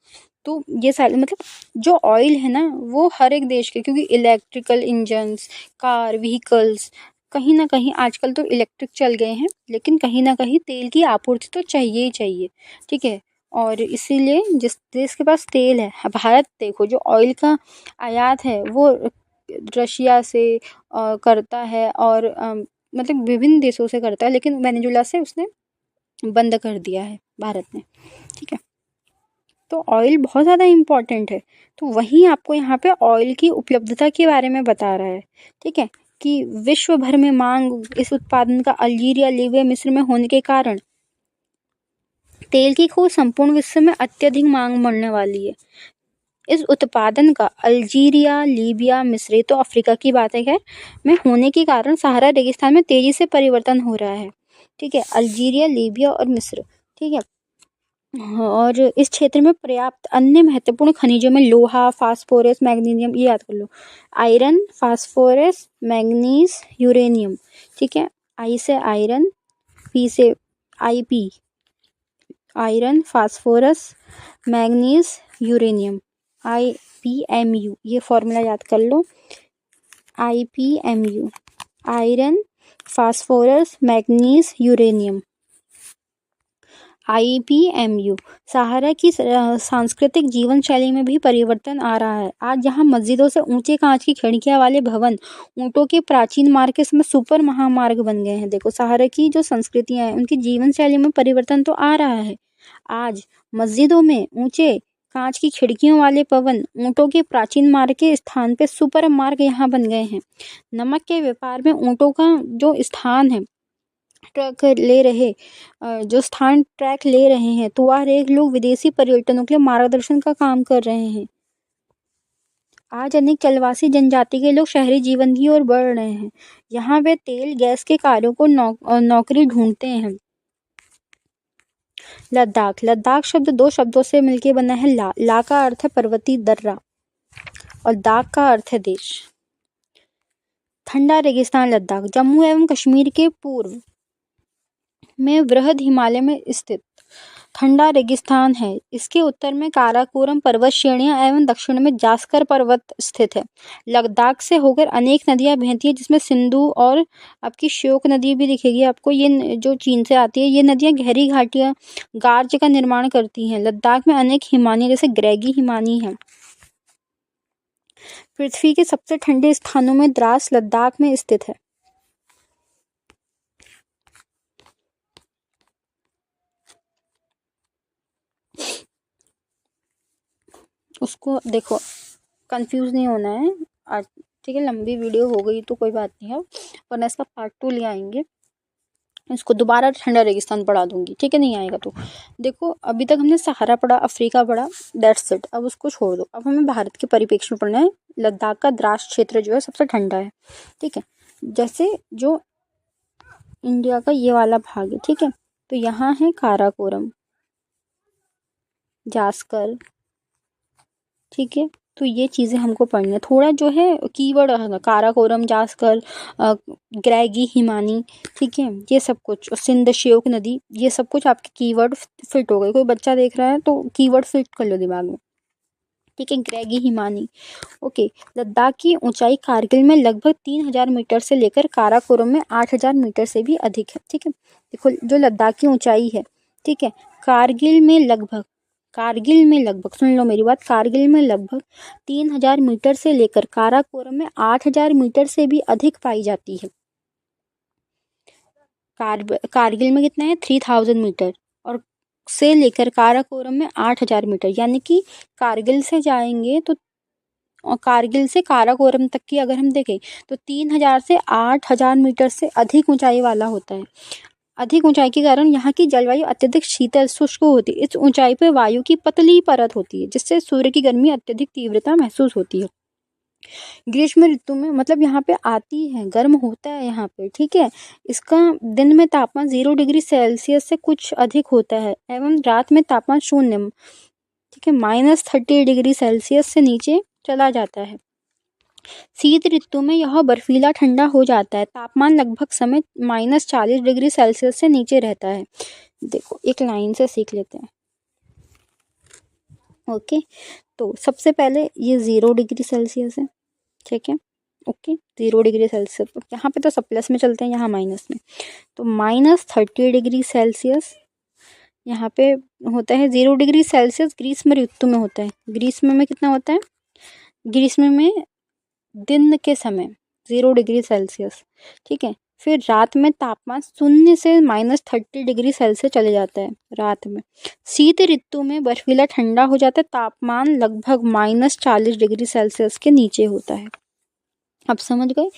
Speaker 1: तो ये सारे मतलब जो ऑयल है ना वो हर एक देश के, क्योंकि इलेक्ट्रिकल इंजन्स, कार, व्हीकल्स, कहीं ना कहीं आजकल तो इलेक्ट्रिक चल गए हैं, लेकिन कहीं ना कहीं तेल की आपूर्ति तो चाहिए ही चाहिए, ठीक है। और इसीलिए जिस देश के पास तेल है, भारत देखो जो ऑयल का आयात है वो रशिया से करता है, और मतलब विभिन्न देशों से करता है, लेकिन वेनेजुला से उसने बंद कर दिया है भारत ने, ठीक है। तो ऑयल बहुत ज़्यादा इम्पॉर्टेंट है। तो वहीं आपको यहाँ पे ऑयल की उपलब्धता के बारे में बता रहा है, ठीक है, कि विश्व भर में मांग इस उत्पादन का अल्जीरिया, लीबिया, मिस्र में होने के कारण तेल की खोज संपूर्ण विश्व में अत्यधिक मांग बढ़ने वाली है। इस उत्पादन का अल्जीरिया, लीबिया, मिस्र, तो अफ्रीका की बात है में होने के कारण सहारा रेगिस्तान में तेजी से परिवर्तन हो रहा है, ठीक है। अल्जीरिया, लीबिया और मिस्र, ठीक है। और इस क्षेत्र में पर्याप्त अन्य महत्वपूर्ण खनिजों में लोहा, फास्फोरस, मैग्नीशियम, ये याद कर लो, आयरन, फास्फोरस, मैग्नीज, यूरेनियम, ठीक है। आई से आयरन, पी से IP, iron, phosphorus, manganese, uranium, IPMU, ये फॉर्मूला याद कर लो, IPMU, iron, phosphorus, manganese, uranium, IPMU। सहारा की सांस्कृतिक जीवन शैली में भी परिवर्तन आ रहा है। आज जहां मस्जिदों से ऊंचे कांच की खिड़कियां वाले भवन ऊंटों के प्राचीन मार्ग के समय सुपर महामार्ग बन गए हैं। देखो सहारा की जो संस्कृतियां हैं उनकी जीवन शैली में परिवर्तन तो आ रहा है। आज मस्जिदों में ऊंचे कांच की खिड़कियों वाले भवन ऊंटों के प्राचीन मार्ग के स्थान पे सुपर मार्ग यहाँ बन गए हैं। नमक के व्यापार में ऊंटों का जो स्थान है, ट्रक ले रहे जो स्थान ट्रैक ले रहे हैं, तो वह एक लोग विदेशी पर्यटनों के लिए मार्गदर्शन का काम कर रहे हैं। आज अनेक चलवासी जनजाति के लोग शहरी जीवन की ओर बढ़ रहे हैं। यहाँ वे तेल गैस के कार्यों को नौकरी ढूंढते हैं। लद्दाख, लद्दाख शब्द दो शब्दों से मिलकर बना है। ला का अर्थ है पर्वतीय दर्रा और दाख का अर्थ है देश। ठंडा रेगिस्तान लद्दाख जम्मू एवं कश्मीर के पूर्व में वृहद हिमालय में स्थित ठंडा रेगिस्तान है। इसके उत्तर में काराकोरम पर्वत श्रेणियां एवं दक्षिण में जास्कर पर्वत स्थित है। लद्दाख से होकर अनेक नदियां बहती हैं, जिसमें सिंधु और आपकी श्योक नदी भी दिखेगी आपको। ये जो चीन से आती है, ये नदियां गहरी घाटियां गार्ज का निर्माण करती हैं। लद्दाख में अनेक हिमानी जैसे ग्रेगी हिमानी है। पृथ्वी के सबसे ठंडे स्थानों में द्रास लद्दाख में स्थित है। उसको देखो, कंफ्यूज नहीं होना है आज, ठीक है। लंबी वीडियो हो गई तो कोई बात नहीं है, वरना इसका पार्ट 2 ले आएंगे। इसको दोबारा ठंडा रेगिस्तान पढ़ा दूंगी, ठीक है, नहीं आएगा तो। देखो अभी तक हमने सहारा पढ़ा, अफ्रीका पढ़ा, दैट्स इट। अब उसको छोड़ दो, अब हमें भारत के परिप्रेक्ष्य में पढ़ना है। लद्दाख का द्रास क्षेत्र जो है सबसे ठंडा है, ठीक है। जैसे जो इंडिया का ये वाला भाग है, ठीक है, तो यहाँ है काराकोरम, जास्कर, ठीक है। तो ये चीज़ें हमको पढ़नी है। थोड़ा जो है कीवर्ड है, काराकोरम, जास्कर, ग्रेगी हिमानी, ठीक है, ये सब कुछ, सिंध, श्योक नदी, ये सब कुछ आपके कीवर्ड फिट हो गए। कोई बच्चा देख रहा है तो कीवर्ड फिट कर लो दिमाग में, ठीक है। ग्रेगी हिमानी, ओके। लद्दाख की ऊंचाई कारगिल में लगभग 3000 मीटर से लेकर काराकोरम में 8000 मीटर से भी अधिक है, ठीक है। देखो जो लद्दाख की ऊंचाई है, ठीक है, कारगिल में लगभग सुन लो मेरी बात, कारगिल में लगभग 3000 मीटर से लेकर काराकोरम में 8000 मीटर से भी अधिक पाई जाती है। कारगिल में कितना है 3000 मीटर, और से लेकर काराकोरम में 8000 मीटर, यानी कि कारगिल से जाएंगे तो, और कारगिल से काराकोरम तक की अगर हम देखें तो 3000 से 8000 मीटर से अधिक ऊंचाई वाला होता है। अधिक ऊंचाई के कारण यहाँ की जलवायु अत्यधिक शीतल शुष्क होती है। इस ऊंचाई पर वायु की पतली परत होती है, जिससे सूर्य की गर्मी अत्यधिक तीव्रता महसूस होती है। ग्रीष्म ऋतु में मतलब यहाँ पे आती है, गर्म होता है यहाँ पे, ठीक है। इसका दिन में तापमान 0 डिग्री सेल्सियस से कुछ अधिक होता है, एवं रात में तापमान शून्य, ठीक है, -30 डिग्री सेल्सियस से नीचे चला जाता है। शीत ऋतु में यह बर्फीला ठंडा हो जाता है, तापमान लगभग समय -40 डिग्री सेल्सियस से नीचे रहता है। देखो एक लाइन से सीख लेते हैं। ओके, तो सबसे पहले ये 0 डिग्री सेल्सियस है, ठीक है। ओके, 0 डिग्री सेल्सियस, यहाँ पे तो सब प्लस में चलते हैं, यहाँ माइनस में, तो -30 डिग्री सेल्सियस यहाँ पे होता है। 0 डिग्री सेल्सियस ग्रीष्म ऋतु में होता है। ग्रीष्म में कितना होता है? ग्रीष्म में दिन के समय 0 डिग्री सेल्सियस, ठीक है। फिर रात में तापमान 0 से -30 डिग्री सेल्सियस चले जाता है रात में। शीत ऋतु में बर्फीला ठंडा हो जाता है, तापमान लगभग -40 डिग्री सेल्सियस के नीचे होता है। अब समझ गए,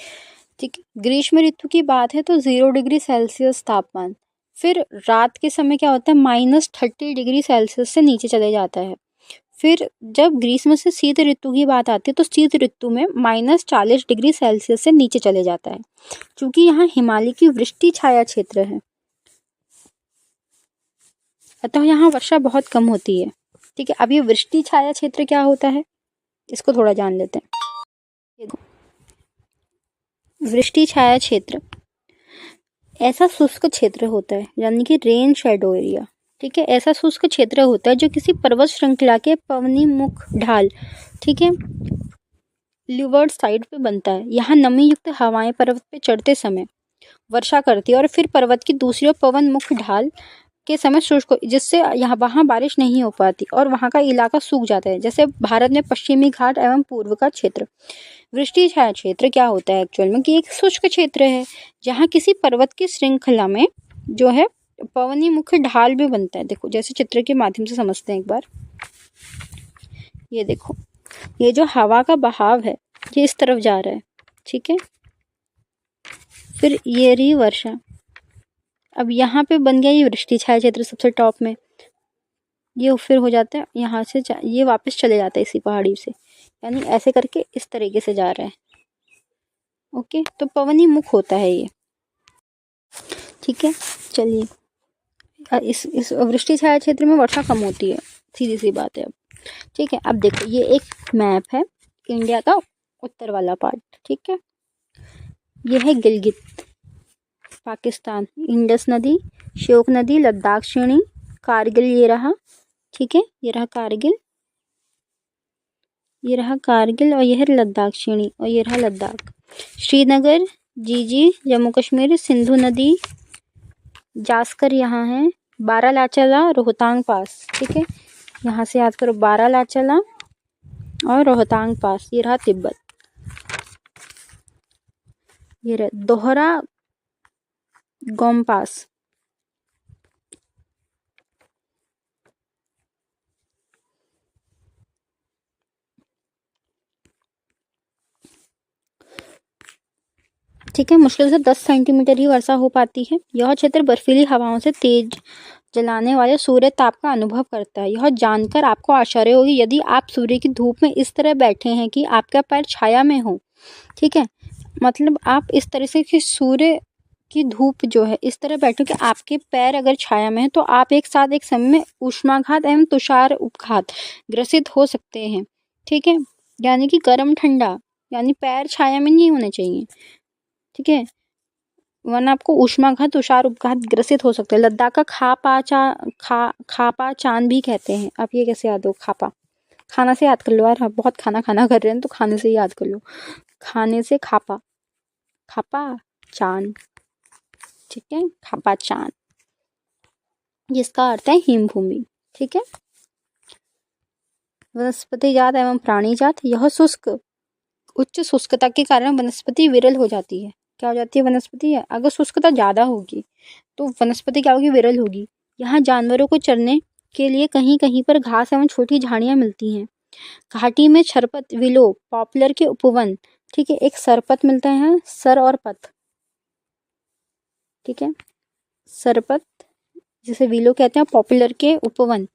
Speaker 1: ठीक है। ग्रीष्म ऋतु की बात है तो 0 डिग्री सेल्सियस तापमान, फिर रात के समय क्या होता है -30 डिग्री सेल्सियस से नीचे चले जाता है। फिर जब ग्रीष्म से शीत ऋतु की बात आती है तो शीत ऋतु में -40 डिग्री सेल्सियस से नीचे चले जाता है, क्योंकि यहाँ हिमालय की वृष्टि छाया क्षेत्र है, अतः यहाँ वर्षा बहुत कम होती है, ठीक है। अब ये वृष्टि छाया क्षेत्र क्या होता है, इसको थोड़ा जान लेते हैं। वृष्टि छाया क्षेत्र ऐसा शुष्क क्षेत्र होता है, यानी कि रेन शेडो एरिया, ठीक है। ऐसा शुष्क क्षेत्र होता है जो किसी पर्वत श्रृंखला के पवनीमुख ढाल, ठीक है, लीवर्ड साइड पे बनता है। यहाँ नमी युक्त हवाएं पर्वत पे चढ़ते समय वर्षा करती है, और फिर पर्वत की दूसरी ओर पवन मुख ढाल के समय शुष्क, जिससे यहाँ वहाँ बारिश नहीं हो पाती और वहाँ का इलाका सूख जाता है, जैसे भारत में पश्चिमी घाट एवं पूर्व का क्षेत्र। वृष्टि छाया क्षेत्र क्या होता है एक्चुअल में, कि एक शुष्क क्षेत्र है जहाँ किसी पर्वत की श्रृंखला में जो है पवनी मुख्य ढाल भी बनता है। देखो जैसे चित्र के माध्यम से समझते हैं एक बार। ये देखो, ये जो हवा का बहाव है ये इस तरफ जा रहा है, ठीक है। फिर ये रही वर्षा, अब यहाँ पे बन गया ये वृष्टि छाया क्षेत्र सबसे टॉप में। ये फिर हो जाता है यहाँ से ये वापस चले जाता है इसी पहाड़ी से, यानी ऐसे करके इस तरीके से जा रहा है। ओके, तो पवनी मुख होता है ये, ठीक है। चलिए, इस वृष्टि छाया क्षेत्र में वर्षा कम होती है, सीधी सी बात है। अब ठीक है, अब देखो ये एक मैप है इंडिया का उत्तर वाला पार्ट, ठीक है। ये है गिलगित पाकिस्तान, इंडस नदी, श्योक नदी, लद्दाख श्रेणी, कारगिल ये रहा, ठीक है। ये रहा कारगिल, ये रहा कारगिल, और यह है लद्दाख श्रेणी, और ये रहा लद्दाख। श्रीनगर, जीजी जम्मू कश्मीर, सिंधु नदी, जास्कर यहाँ है, बारालाचाला, रोहतांग पास, ठीक है। यहाँ से याद करो बारालाचाला और रोहतांग पास, ये रहा तिब्बत। ये रहा दोहरा गोम पास, ठीक है। मुश्किल से 10 सेंटीमीटर ही वर्षा हो पाती है। यह क्षेत्र बर्फीली हवाओं से तेज जलाने वाले सूर्य ताप का अनुभव करता है। यह जानकर आपको आश्चर्य होगी यदि आप सूर्य की धूप में इस तरह बैठे हैं कि आपका पैर छाया में हो, ठीक है। मतलब आप इस तरह से कि सूर्य की धूप जो है इस तरह बैठो कि आपके पैर अगर छाया में है, तो आप एक साथ एक समय में ऊष्माघात एवं तुषार उपघात ग्रसित हो सकते हैं, ठीक है। यानी कि गर्म ठंडा, यानी पैर छाया में नहीं होने चाहिए, ठीक है, वरना आपको ऊष्माघात तुषार उपघात ग्रसित हो सकते हैं। लद्दाख का खापा चांद भी कहते हैं। आप ये कैसे याद हो, खापा, खाना से याद कर लो यार, बहुत खाना कर रहे हैं तो खाने से याद कर लो, खाने से खापा, खापा चांद, ठीक है, खापा चांद, जिसका अर्थ है हिमभूमि, ठीक है। वनस्पति जात एवं प्राणी जात, यह शुष्क उच्च शुष्कता के कारण वनस्पति विरल हो जाती है, क्या हो जाती है वनस्पति? अगर शुष्कता ज़्यादा होगी तो वनस्पति क्या होगी? विरल होगी। यहाँ जानवरों को चरने के लिए कहीं कहीं पर घास एवं छोटी झाड़ियाँ मिलती हैं। घाटी में सरपत, विलो, पॉपुलर के उपवन, ठीक है। एक सरपत मिलता है यहाँ, सर और पत, ठीक है। सरपत जिसे विलो कहते हैं, पॉपुलर के उपवन।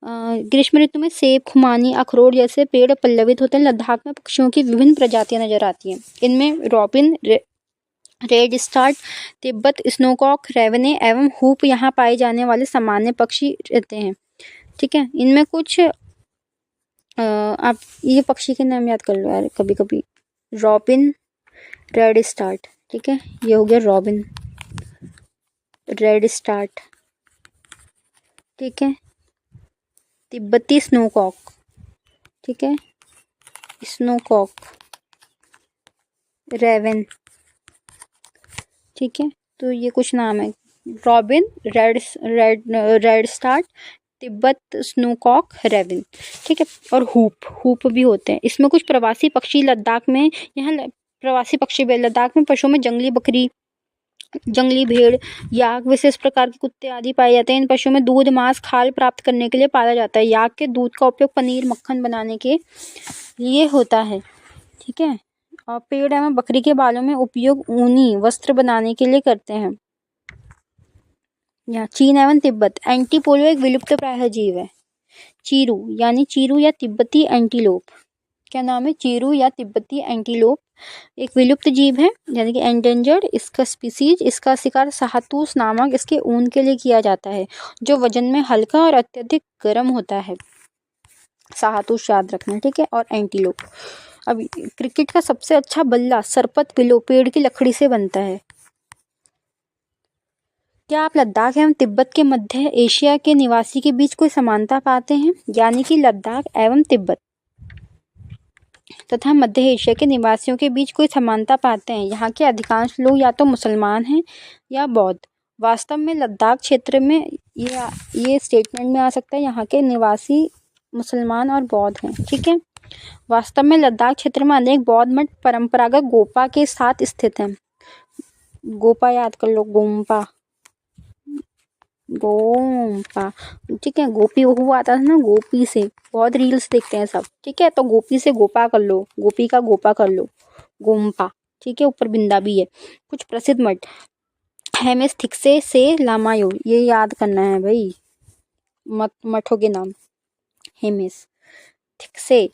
Speaker 1: ग्रीष्म ऋतु में सेब, खुमानी, अखरोट जैसे पेड़ पल्लवित होते हैं। लद्दाख में पक्षियों की विभिन्न प्रजातियां नजर आती हैं। इनमें robin, red start, Tibet snowcock, raven एवं हुप यहाँ पाए जाने वाले सामान्य पक्षी रहते हैं, ठीक है। इनमें कुछ आप ये पक्षी के नाम याद कर लो यार कभी कभी। रॉबिन, रेड स्टार्ट, ठीक है, ये हो गया रॉबिन, रेड स्टार्ट, ठीक है। तिब्बती स्नोकॉक, ठीक है, स्नोकॉक, रेवन, ठीक है। तो ये कुछ नाम है, robin, red start, Tibet snowcock, raven, ठीक है। और हुप भी होते हैं। इसमें कुछ प्रवासी पक्षी लद्दाख में, यहाँ प्रवासी पक्षी भी लद्दाख में पशुओं में जंगली बकरी, जंगली भेड़, याक, विशेष प्रकार के कुत्ते आदि पाए जाते हैं। इन पशुओं में दूध, मांस, खाल प्राप्त करने के लिए पाला जाता है। याक के दूध का उपयोग पनीर, मक्खन बनाने के लिए होता है, ठीक है। और पेड़ एवं बकरी के बालों में उपयोग ऊनी वस्त्र बनाने के लिए करते हैं। यहाँ चीन एवं तिब्बत, एंटीपोलो एक विलुप्त प्राय जीव है। चीरू यानी चीरू या तिब्बती एंटीलोप, क्या नाम है? चीरू या तिब्बती एंटीलोप एक विलुप्त जीव है, यानी कि एंडेंजर्ड इसका स्पीसीज। इसका शिकार शाहतूश नामक इसके ऊन के लिए किया जाता है, जो वजन में हल्का और अत्यधिक गर्म होता है। शाहतूश याद रखना, ठीक है। और एंटीलोप, अब क्रिकेट का सबसे अच्छा बल्ला सरपत विलो पेड़ की लकड़ी से बनता है। क्या आप लद्दाख एवं तिब्बत के मध्य एशिया के निवासी के बीच कोई समानता पाते हैं? यानी कि लद्दाख एवं तिब्बत तथा मध्य एशिया के निवासियों के बीच कोई समानता पाते हैं। यहाँ के अधिकांश लोग या तो मुसलमान हैं या बौद्ध। वास्तव में लद्दाख क्षेत्र में ये स्टेटमेंट में आ सकता है, यहाँ के निवासी मुसलमान और बौद्ध हैं, ठीक है। वास्तव में लद्दाख क्षेत्र में अनेक बौद्ध मठ परंपरागत गोपा के साथ स्थित हैं। गोपा याद कर लो, गोम्पा, गोम्पा, ठीक है। गोपी वो आता था ना, गोपी से बहुत रील्स देखते हैं सब, ठीक है। तो गोपी से गोपा कर लो, गोपी का गोपा कर लो, गोम्पा, ठीक है। ऊपर बिंदा भी है। कुछ प्रसिद्ध मठ, हेमिस, थिक्से से लामायूर, ये याद करना है भाई मठों के नाम। हेमिस, थिक्से,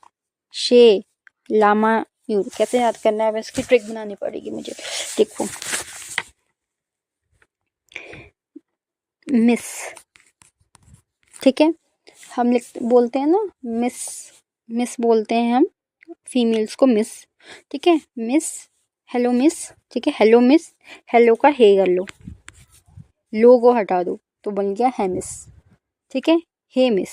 Speaker 1: शे, लामायूर, कैसे याद करना है? इसकी ट्रिक बनानी पड़ेगी मुझे। देखो, मिस, ठीक है। हम बोलते हैं ना मिस बोलते हैं हम फीमेल्स को मिस, ठीक है। मिस, हेलो मिस, ठीक है। हेलो मिस, हेलो का हे कर लो को हटा दो तो बन गया है मिस, ठीक है। हे मिस,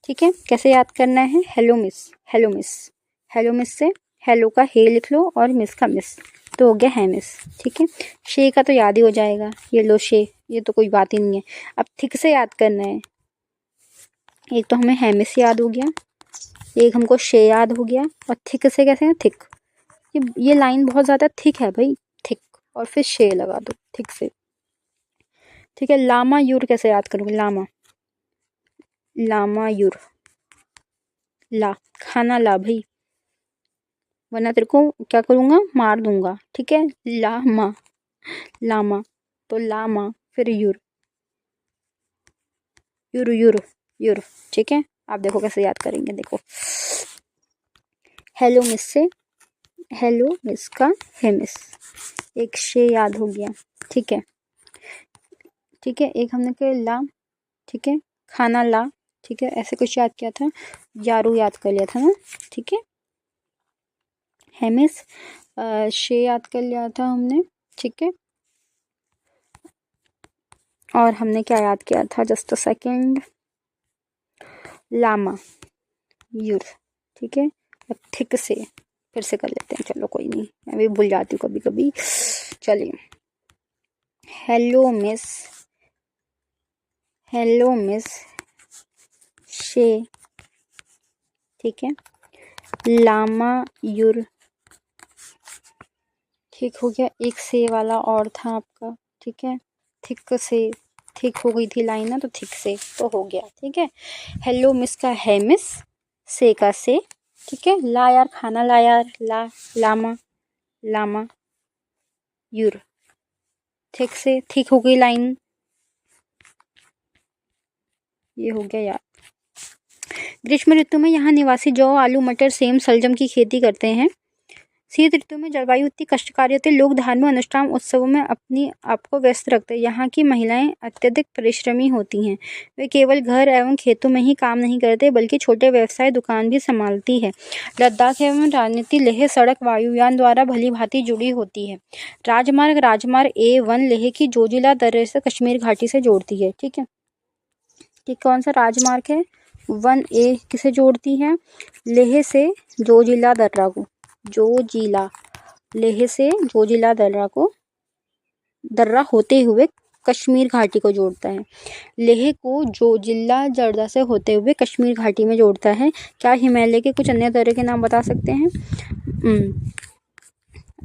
Speaker 1: ठीक है। कैसे याद करना है? Hello miss, hello miss, hello miss से हेलो का हे लिख लो और मिस का मिस, तो हो गया है मिस, ठीक है। शे का तो याद ही हो जाएगा, ये लो शे, ये तो कोई बात ही नहीं है। अब थिक से याद करना है। एक तो हमें हेमिस याद हो गया, एक हमको शे याद हो गया, और थिक से कैसे है? थिक, ये लाइन बहुत ज़्यादा थिक है भाई, थिक, और फिर शे लगा दो थिक से, ठीक है। लामा यूर कैसे याद करोगे? लामा, लामा यूर, ला, खाना ला भाई, वरना तेरे को क्या करूँगा? मार दूंगा, ठीक है। लामा, लामा, तो लामा, फिर यूर, यूर यूर यूर, ठीक है। आप देखो कैसे याद करेंगे, देखो। हेलो मिस से हेलो मिस का हेमिस, एक शे याद हो गया, ठीक है, ठीक है। एक हमने कहा ला, ठीक है, खाना ला, ठीक है। ऐसे कुछ याद किया था, यारू याद कर लिया था ना, ठीक है। हेमिस, शे याद कर लिया था हमने, ठीक है। और हमने क्या याद किया था? जस्ट अ सेकेंड, लामा, यूर, ठीक है। अब थिक से फिर से कर लेते हैं, चलो कोई नहीं, मैं भी भूल जाती हूँ कभी कभी। चलिए, हेलो मिस, हेलो मिस शे, ठीक है। लामा यूर, ठीक हो गया। एक से वाला और था आपका, ठीक है। थिक से, थिक हो गई थी लाइन ना, तो थिक से तो हो गया, ठीक है। हेलो मिस का है मिस, से का से, ठीक है। ला यार खाना ला यार, ला, लामा, लामा, यूर, थिक से, थिक हो गई लाइन, ये हो गया यार। ग्रीष्म ऋतु में यहाँ निवासी जौ, आलू, मटर, सेम, शलजम की खेती करते हैं। शीत ऋतु में जलवायु इतनी कष्टकारी होती है, लोग धार्मिक अनुष्ठान उत्सवों में अपनी आपको व्यस्त रखते हैं। यहाँ की महिलाएं अत्यधिक परिश्रमी होती हैं। वे केवल घर एवं खेतों में ही काम नहीं करते बल्कि छोटे व्यवसाय दुकान भी संभालती है। लद्दाख एवं राजनीति लेह सड़क वायुयान द्वारा भली भांति जुड़ी होती है। राजमार्ग A1 लेह की जोजिला दर्रे से कश्मीर घाटी से जोड़ती है, ठीक है। कि कौन सा राजमार्ग है? 1A किसे जोड़ती है? लेह से जोजिला दर्रा को, जोजिला, लेह से जोजिला दर्रा को, दर्रा होते हुए कश्मीर घाटी को जोड़ता है। लेह को जोजिला दर्रा से होते हुए कश्मीर घाटी में जोड़ता है। क्या हिमालय के कुछ अन्य दर्रे के नाम बता सकते हैं?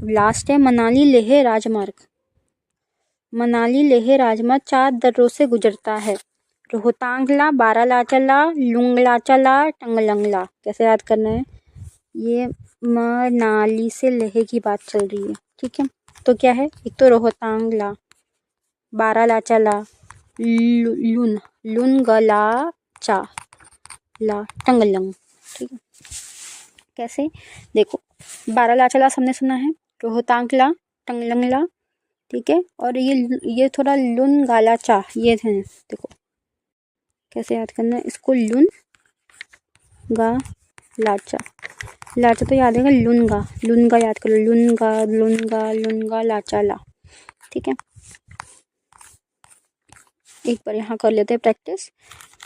Speaker 1: लास्ट है मनाली लेह राजमार्ग। मनाली लेह राजमार्ग 4 दर्रों से गुजरता है। रोहतांगला, बारालाचाला, लुंगलाचाला, टंगलंगला। कैसे याद करना है? ये मनाली से लेह की बात चल रही है, ठीक है। तो क्या है? एक तो रोहतांगला, बारालाचाला, लुनगलाचा ला, टंगलंग, ठीक है। कैसे? देखो, बारालाचाला हमने सुना है, रोहतांगला, टंगलंगला, ठीक है। और ये थोड़ा लुनगालाचा, ये है, देखो कैसे याद करना है इसको, लुन गा लाचा, लाचा तो याद है, लुनगा, लुनगा याद करो, लुनगा, लुनगा, लुनगा, लाचा ला, ठीक है। एक बार यहाँ कर लेते हैं प्रैक्टिस।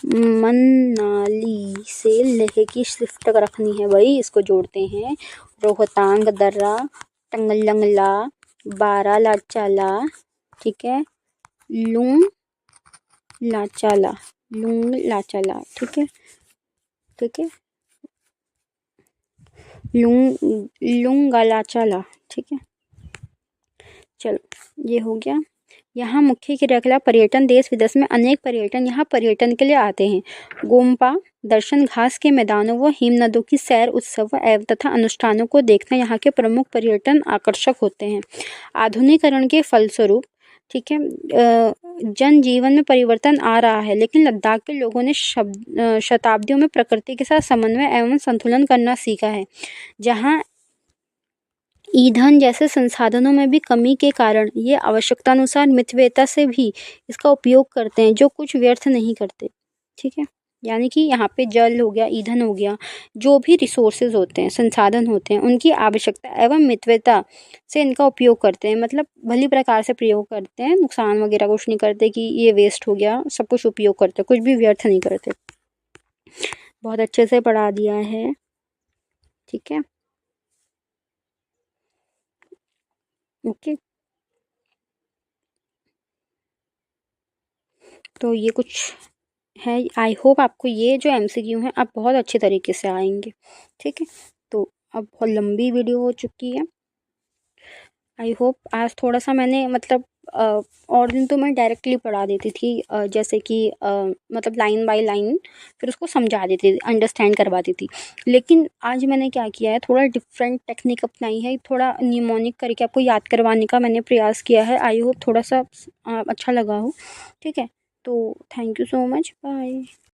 Speaker 1: मनाली से लेह की शिफ्ट रखनी है भाई, इसको जोड़ते हैं। रोहतांग दर्रा, टंगलंगला, बारालाचाला, ठीक है, लुंग लाचाला, लुंग लाचाला, ठीक है, ठीक है, लुंगालाचाला, ठीक है। चलो, ये हो गया। यहाँ मुख्य क्रियाकलाप पर्यटन, देश विदेश में अनेक पर्यटन यहाँ पर्यटन के लिए आते हैं। गोम्पा दर्शन, घास के मैदानों व हिमनदों की सैर, उत्सव एवं तथा अनुष्ठानों को देखना यहाँ के प्रमुख पर्यटन आकर्षक होते हैं। आधुनिकीकरण के फलस्वरूप, ठीक है, जनजीवन में परिवर्तन आ रहा है, लेकिन लद्दाख के लोगों ने शताब्दियों में प्रकृति के साथ समन्वय एवं संतुलन करना सीखा है। जहाँ ईंधन जैसे संसाधनों में भी कमी के कारण ये आवश्यकतानुसार मितव्ययता से भी इसका उपयोग करते हैं, जो कुछ व्यर्थ नहीं करते, ठीक है। यानी कि यहाँ पे जल हो गया, ईंधन हो गया, जो भी रिसोर्सेज होते हैं, संसाधन होते हैं, उनकी आवश्यकता एवं मितव्ययता से इनका उपयोग करते हैं। मतलब भली प्रकार से प्रयोग करते हैं, नुकसान वगैरह कुछ नहीं करते कि ये वेस्ट हो गया, सब कुछ उपयोग करते हैं, कुछ भी व्यर्थ नहीं करते। बहुत अच्छे से पढ़ा दिया है, ठीक है, ओके। तो ये कुछ है। आई होप आपको ये जो MCQ हैं आप बहुत अच्छे तरीके से आएंगे, ठीक है। तो अब बहुत लंबी वीडियो हो चुकी है। आई होप आज थोड़ा सा मैंने मतलब और दिन तो मैं डायरेक्टली पढ़ा देती थी, जैसे कि मतलब लाइन बाय लाइन, फिर उसको समझा देती थी, अंडरस्टैंड करवाती थी। लेकिन आज मैंने क्या किया है, थोड़ा डिफरेंट टेक्निक अपनाई है, थोड़ा निमोनिक करके आपको याद करवाने का मैंने प्रयास किया है। आई होप थोड़ा सा अच्छा लगा हो, ठीक है। तो thank you so much, bye.